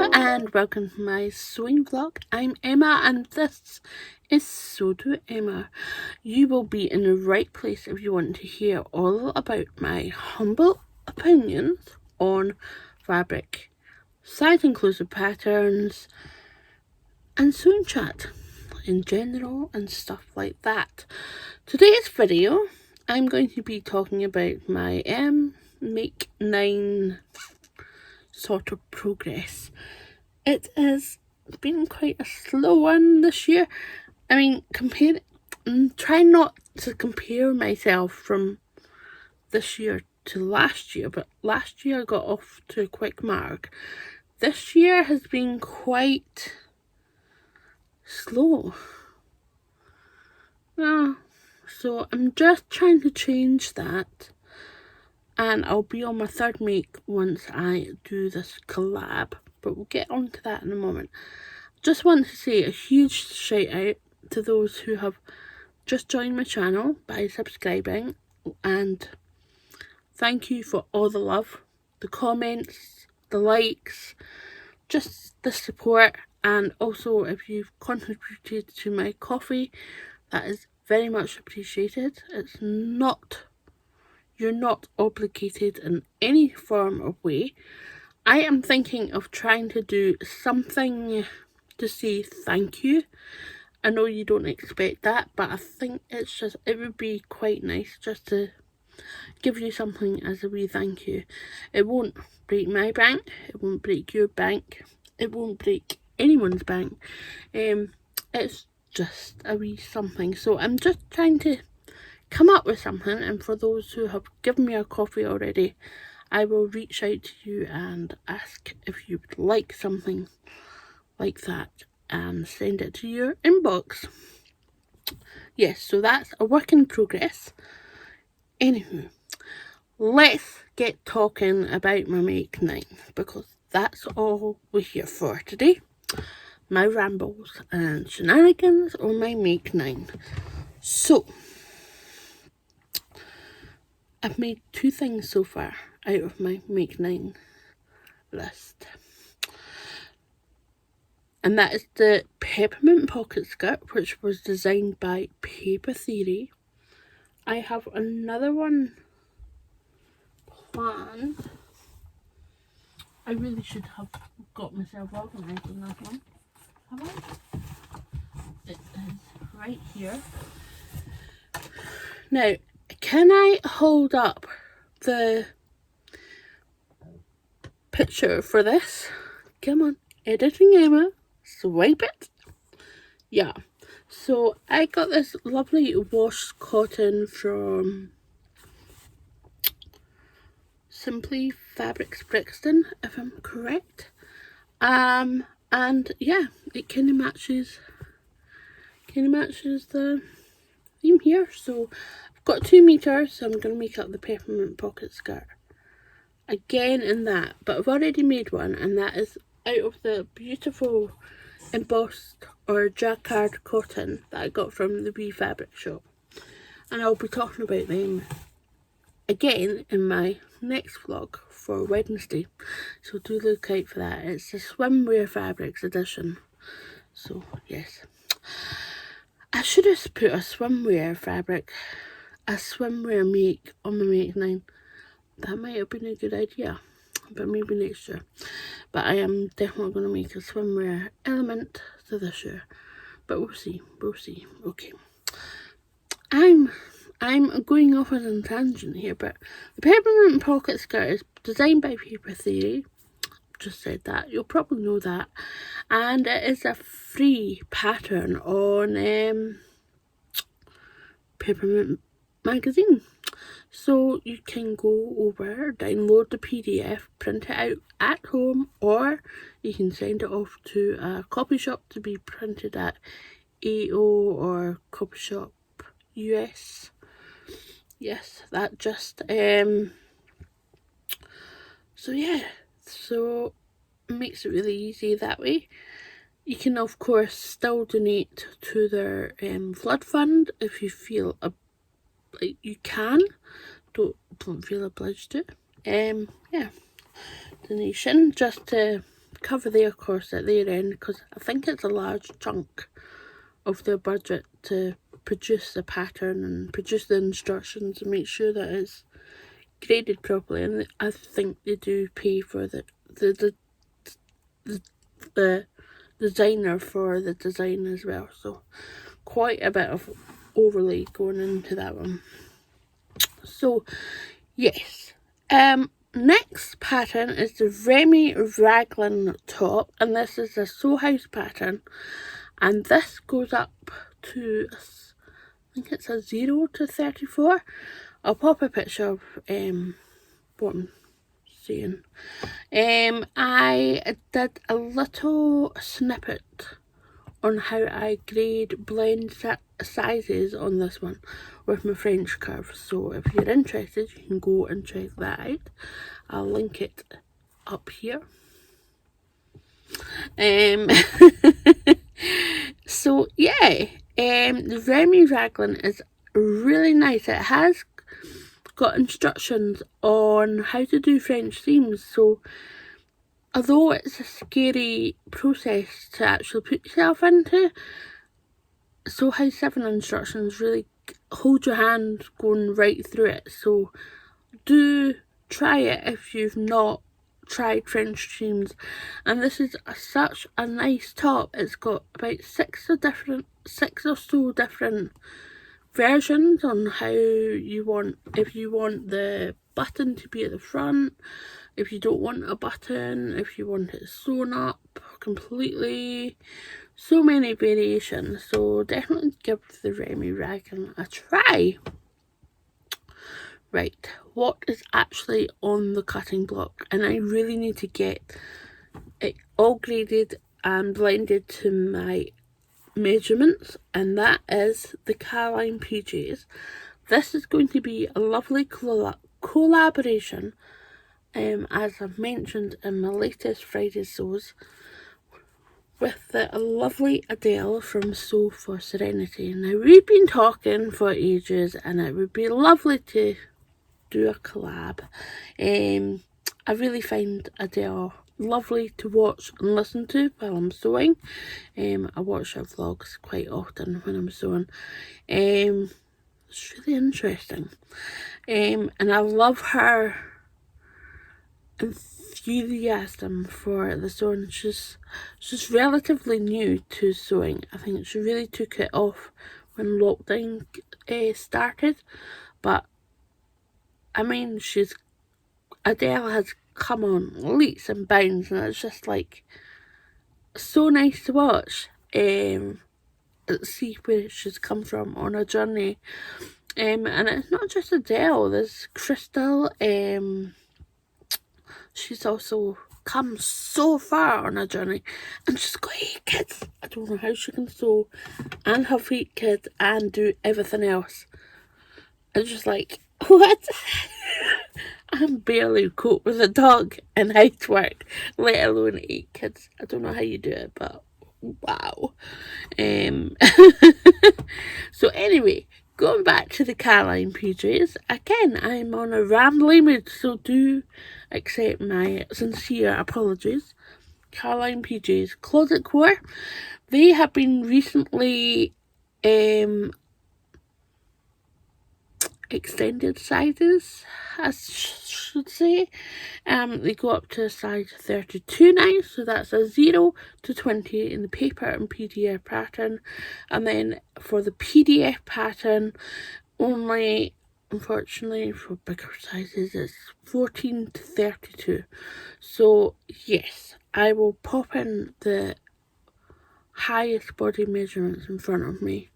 Hello and welcome to my sewing vlog. I'm Emma and this is Sew to Emma. You will be in the right place if you want to hear all about my humble opinions on fabric, size inclusive patterns and sewing chat in general and stuff like that. Today's video I'm going to be talking about my Make 9 sort of progress. It has been quite a slow one this year. I mean, I'm trying not to compare myself from this year to last year, but last year I got off to a quick mark. This year has been quite slow. So I'm just trying to change that, and I'll be on my third make once I do this collab, but we'll get on to that in a moment. Just want to say a huge shout out to those who have just joined my channel by subscribing, and thank you for all the love, the comments, the likes, just the support, and also if you've contributed to my coffee, that is very much appreciated. You're not obligated in any form of way. I am thinking of trying to do something to say thank you. I know you don't expect that, but I think it would be quite nice just to give you something as a wee thank you. It won't break my bank, it won't break your bank, it won't break anyone's bank. It's just a wee something. So I'm just trying to come up with something, and for those who have given me a coffee already, I will reach out to you and ask if you would like something like that and send it to your inbox. Yes, so that's a work in progress. Anywho, let's get talking about my Make 9, because that's all we're here for today. My rambles and shenanigans on my Make 9. So, I've made 2 things so far out of my Make 9 list. And that is the Peppermint pocket skirt, which was designed by Paper Theory. I have another one planned. I really should have got myself organised on that one. Have I? It is right here. Now, can I hold up the picture for this? Come on, editing Emma, swipe it. Yeah, so I got this lovely washed cotton from Simply Fabrics Brixton, if I'm correct. And yeah, it kind of matches the theme here. So I've got 2 meters, so I'm going to make up the Peppermint pocket skirt again in that, but I've already made one, and that is out of the beautiful embossed or jacquard cotton that I got from the wee fabric shop, and I'll be talking about them again in my next vlog for Wednesday, so do look out for that. It's the swimwear fabrics edition. So yes, I should have put a swimwear make on my Make 9. That might have been a good idea, but maybe next year. But I am definitely going to make a swimwear element to this year, but we'll see. Okay, I'm going off on a tangent here, but the Peppermint pocket skirt is designed by Paper Theory. Just said that, you'll probably know that, and it is a free pattern on Peppermint magazine. So you can go over, download the PDF, print it out at home, or you can send it off to a copy shop to be printed at AO or Copy Shop US. Yes, that just so yeah, so it makes it really easy that way. You can of course still donate to their flood fund if you feel like you can. Don't feel obliged to. Yeah, donation just to cover their cost at their end, because I think it's a large chunk of their budget to produce the pattern and produce the instructions and make sure that it's graded properly, and I think they do pay for the designer for the design as well, so quite a bit of overlay going into that one. So yes, next pattern is the Remy raglan top, and this is a Sew House pattern, and this goes up to, I think it's a 0 to 34. I'll pop a picture of what I'm saying. I did a little snippet on how I grade blend sizes on this one with my French curve, so if you're interested you can go and check that out. I'll link it up here. So yeah, the Remy raglan is really nice. It has got instructions on how to do French seams, so although it's a scary process to actually put yourself into, Sew House 7 instructions really hold your hand going right through it, so do try it if you've not tried French seams. And this is such a nice top. It's got about six or so different versions on how you want, if you want the button to be at the front, if you don't want a button, if you want it sewn up completely, so many variations. So definitely give the Remy raglan a try. Right, what is actually on the cutting block, and I really need to get it all graded and blended to my measurements, and that is the Carolyn Pyjamas. This is going to be a lovely collaboration, as I've mentioned in my latest Friday sews, with the lovely Adele from Sew for Serenity. Now, we've been talking for ages and it would be lovely to do a collab. I really find Adele lovely to watch and listen to while I'm sewing. I watch her vlogs quite often when I'm sewing. It's really interesting. And I love her enthusiasm for the sewing. She's relatively new to sewing. I think she really took it off when lockdown started, but I mean, Adele has come on leaps and bounds, and it's just like so nice to watch. See where she's come from on her journey. And it's not just Adele, there's Crystal. She's also come so far on her journey, and she's got 8 kids. I don't know how she can sew and have 8 kids and do everything else. It's just like, what? I can barely cope with a dog and housework, let alone 8 kids. I don't know how you do it, but wow. So anyway, going back to the Carolyn Pyjamas, again, I'm on a rambling mood, so do accept my sincere apologies. Carolyn Pyjamas Closet Core. They have been recently extended sizes, I should say. They go up to size 32 now, so that's a 0 to 20 in the paper and PDF pattern. And then for the PDF pattern, only, unfortunately, for bigger sizes, it's 14 to 32. So yes, I will pop in the highest body measurements in front of me,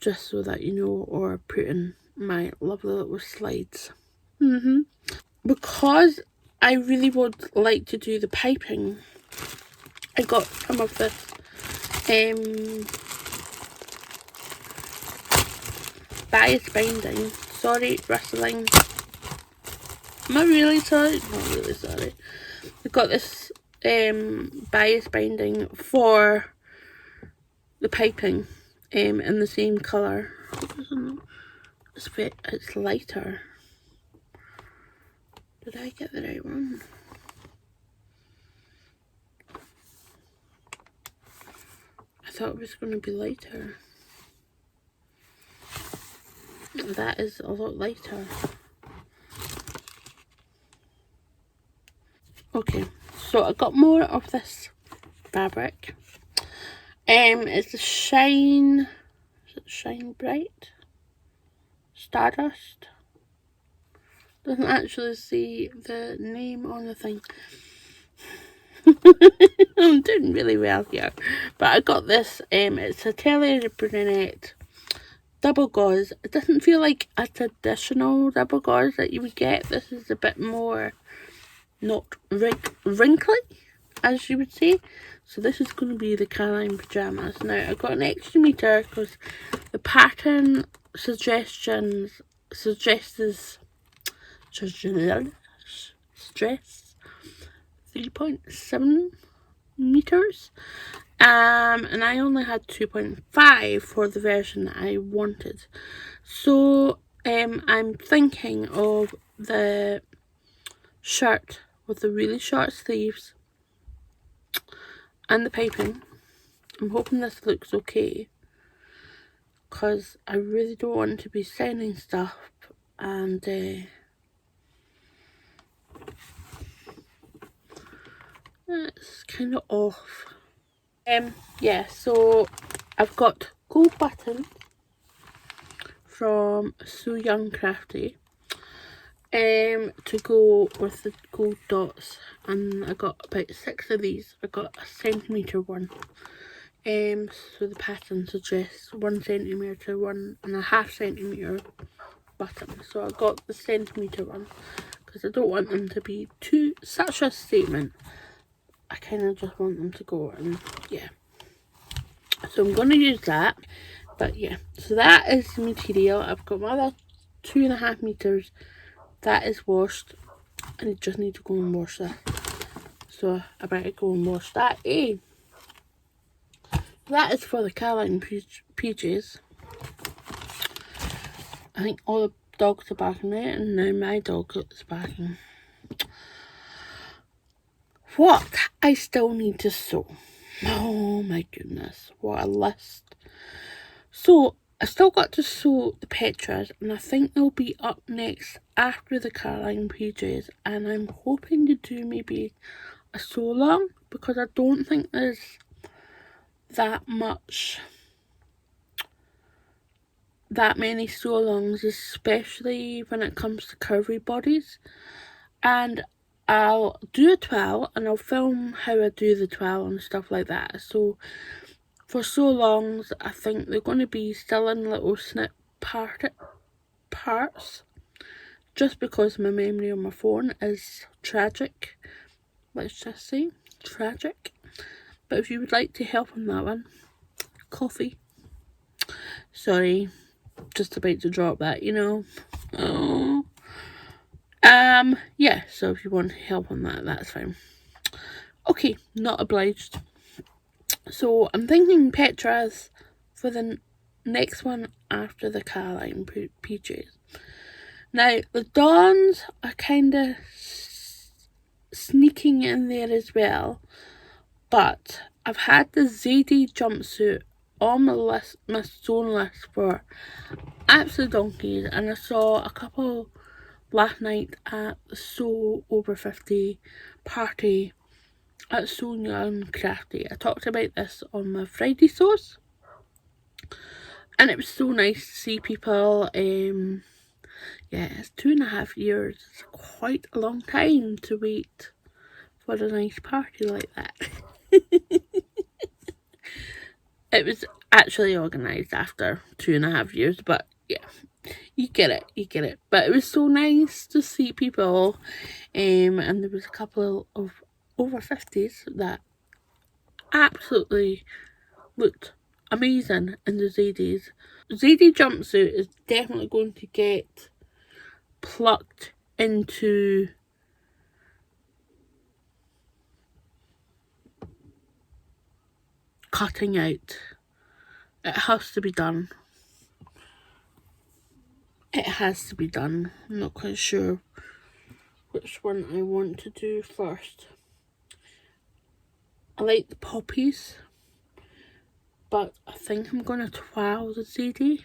just so that you know, or put in my lovely little slides. Because I really would like to do the piping, I got some of this bias binding. Sorry, rustling. Am I really sorry? Not really sorry. I got this bias binding for the piping in the same colour. It's lighter. Did I get the right one? thought it was going to be lighter. That is a lot lighter. Okay, so I got more of this fabric. It's the Shine, is it Shine Bright? Stardust. Doesn't actually see the name on the thing. I'm doing really well here. But I got this, it's a Telly Brunette double gauze. It doesn't feel like a traditional double gauze that you would get. This is a bit more not wrinkly, as you would say. So this is going to be the Carolyn Pyjamas. Now I got an extra meter because the pattern suggests 3.7 meters, and I only had 2.5 for the version that I wanted. So I'm thinking of the shirt with the really short sleeves and the piping. I'm hoping this looks okay, because I really don't want to be sending stuff and it's kind of off. Yeah, so I've got gold buttons from So Young Crafty to go with the gold dots, and I got about 6 of these. I got a centimetre one. So the pattern suggests 1 centimetre, 1.5 centimetre button. So I got the centimetre one because I don't want them to be such a statement. I kind of just want them to go, and yeah. So I'm going to use that. But yeah, so that is the material. I've got my other 2.5 meters. That is washed. I just need to go and wash that. So I better go and wash that. That is for the Carolyn PJs. I think all the dogs are barking there, and now my dog is barking. What I still need to sew. Oh my goodness, what a list. So I still got to sew the Petras, and I think they'll be up next after the Carolyn PJs, and I'm hoping to do maybe a sew along, because I don't think there's that many sew alongs, especially when it comes to curvy bodies. And I'll do a twirl, and I'll film how I do the twirl and stuff like that. So for sew alongs, I think they're going to be still in little snip parts, just because my memory on my phone is tragic. Let's just say tragic. But if you would like to help on that one, coffee. Sorry, just about to drop that, you know. Oh. Yeah, so if you want help on that, that's fine. Okay, not obliged. So I'm thinking Petras for the next one after the Carolyn PJs. Now the Dawns are kind of sneaking in there as well, but I've had the ZD jumpsuit on my list, my sewn list, for absolute donkeys, and I saw a couple last night at the Sew Over 50 party at So Young Crafty. I talked about this on my Friday sews, and it was so nice to see people. Yeah, it's 2.5 years. It's quite a long time to wait for a nice party like that. It was actually organised after 2.5 years, but yeah, you get it. But it was so nice to see people, and there was a couple of over 50s that absolutely looked amazing in the ZDs. ZD jumpsuit is definitely going to get plucked into cutting out. It has to be done. It has to be done. I'm not quite sure which one I want to do first. I like the poppies. but I think I'm going to twirl the ZD.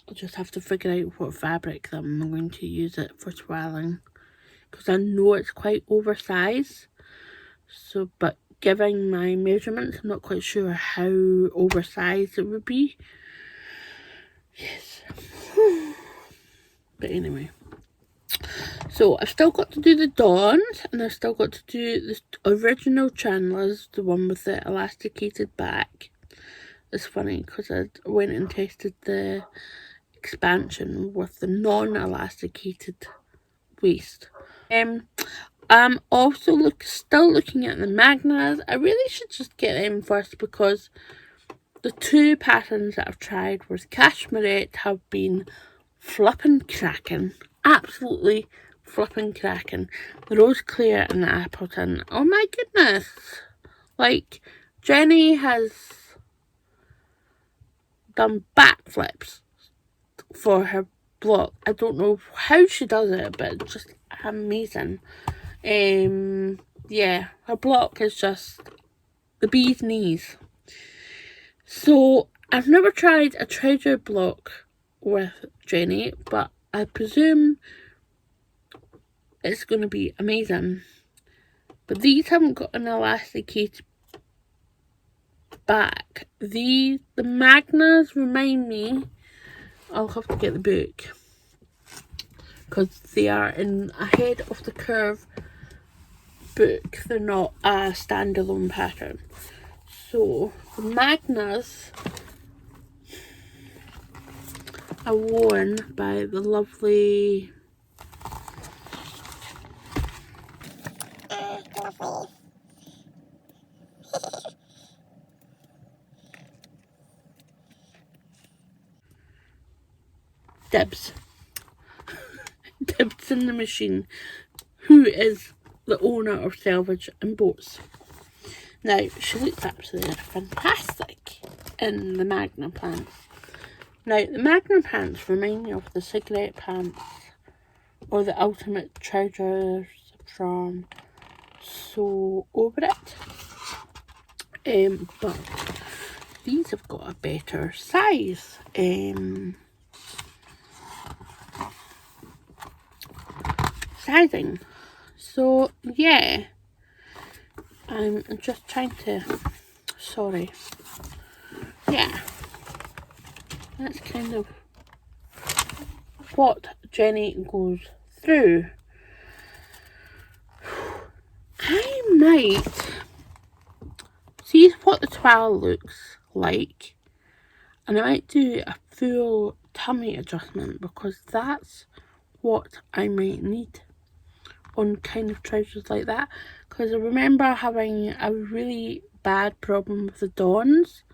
I'll just have to figure out what fabric that I'm going to use it for twirling, because I know it's quite oversized. So, but given my measurements, I'm not quite sure how oversized it would be. Yes. But anyway. So, I've still got to do the Dawns, and I've still got to do the original Chandler's, the one with the elasticated back. It's funny, because I went and tested the expansion with the non-elasticated waist. I'm also still looking at the Magnas. I really should just get them first, because the two patterns that I've tried with Cashmerette have been flippin' cracking. Absolutely flippin' cracking. The Rose Clear and the Appleton. Oh my goodness. Like, Jenny has done backflips for her block. I don't know how she does it, but it's just amazing. Yeah, her block is just the bee's knees. So I've never tried a Trouser block with Jenny, but I presume it's going to be amazing. But these haven't got an elasticated back. The Magnas remind me, I'll have to get the book, because they are in Ahead of the Curve book. They're not a standalone pattern. So the Magnas are worn by the lovely Dibs. Dibs in the Machine, who is the owner of Selvage and Boats. Now, she looks absolutely fantastic in the Magnum pants. Now, the Magnum pants remind me of the cigarette pants or the ultimate trousers from So Over It. But these have got a better size. Sizing. So, yeah. I'm just trying to, sorry. Yeah. That's kind of what Jenny goes through. I might see what the twirl looks like, and I might do a full tummy adjustment, because that's what I might need on kind of trousers like that, because I remember having a really bad problem with the Dawns,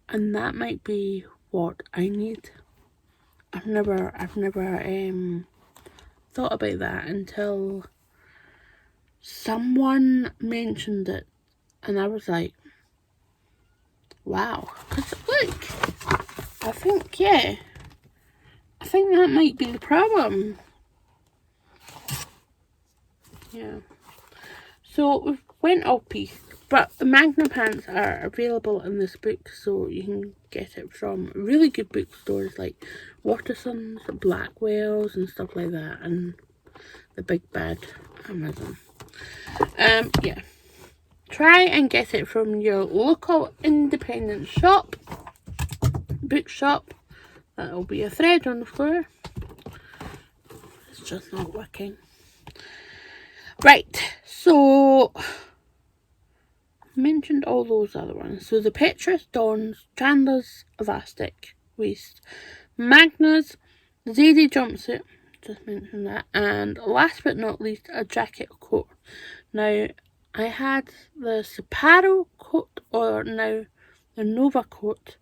and that might be what I need. I've never thought about that until someone mentioned it, and I was like, wow. Because look, I think that might be the problem. Yeah. So we went all piece, but the Magnum pants are available in this book, so you can get it from really good bookstores like Waterson's, Blackwell's and stuff like that, and the big bad Amazon. Yeah. Try and get it from your local independent shop, bookshop. That'll be a thread on the floor. It's just not working. Right, so I mentioned all those other ones. So the Petrus, Dawns, Chandler's elastic waist, Magna's, the ZD jumpsuit, just mentioned that, and last but not least, a jacket coat. Now, I had the Sapporo coat, or now the Nova coat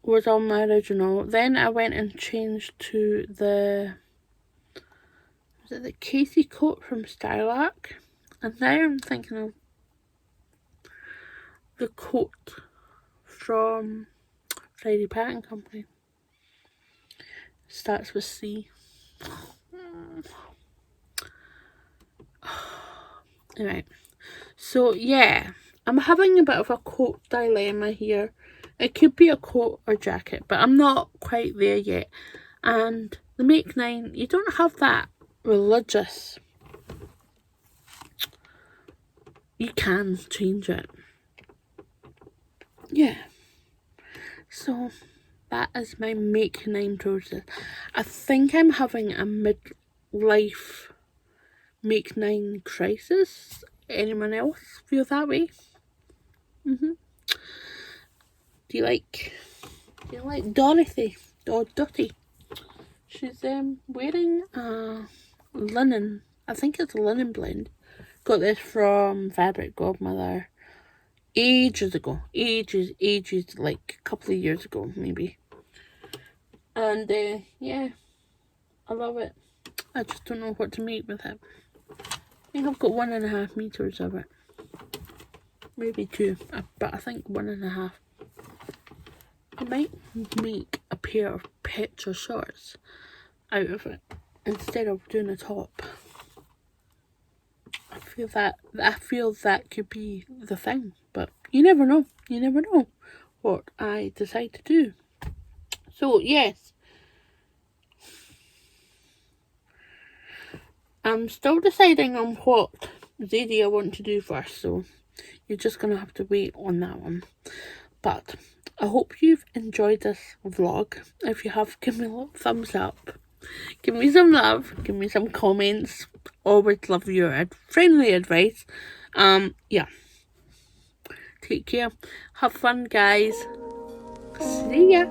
was on my original. Then I went and changed to the, was it the Casey coat from Stylark? And now I'm thinking of the coat from Friday Pattern Company. Starts with C. Right. So yeah, I'm having a bit of a coat dilemma here. It could be a coat or jacket, but I'm not quite there yet. And the Make 9, you don't have that religious. You can change it. Yeah. So that is my Make 9 trousers. I think I'm having a midlife Make 9 crisis. Anyone else feel that way? Do you like Dorothy or Dottie? She's wearing a linen. I think it's a linen blend. Got this from Fabric Godmother ages ago. Ages, like a couple of years ago maybe. And yeah, I love it. I just don't know what to make with it. I think I've got 1.5 meters of it. Maybe 2, but I think 1.5. I might make a pair of picture shorts out of it instead of doing a top. I feel that could be the thing, but you never know. You never know what I decide to do. So yes, I'm still deciding on what Zadie I want to do first, so you're just gonna have to wait on that one. But I hope you've enjoyed this vlog. If you have, give me a little thumbs up. Give me some love. Give me some comments. Always love your friendly advice. Yeah. Take care. Have fun, guys. See ya.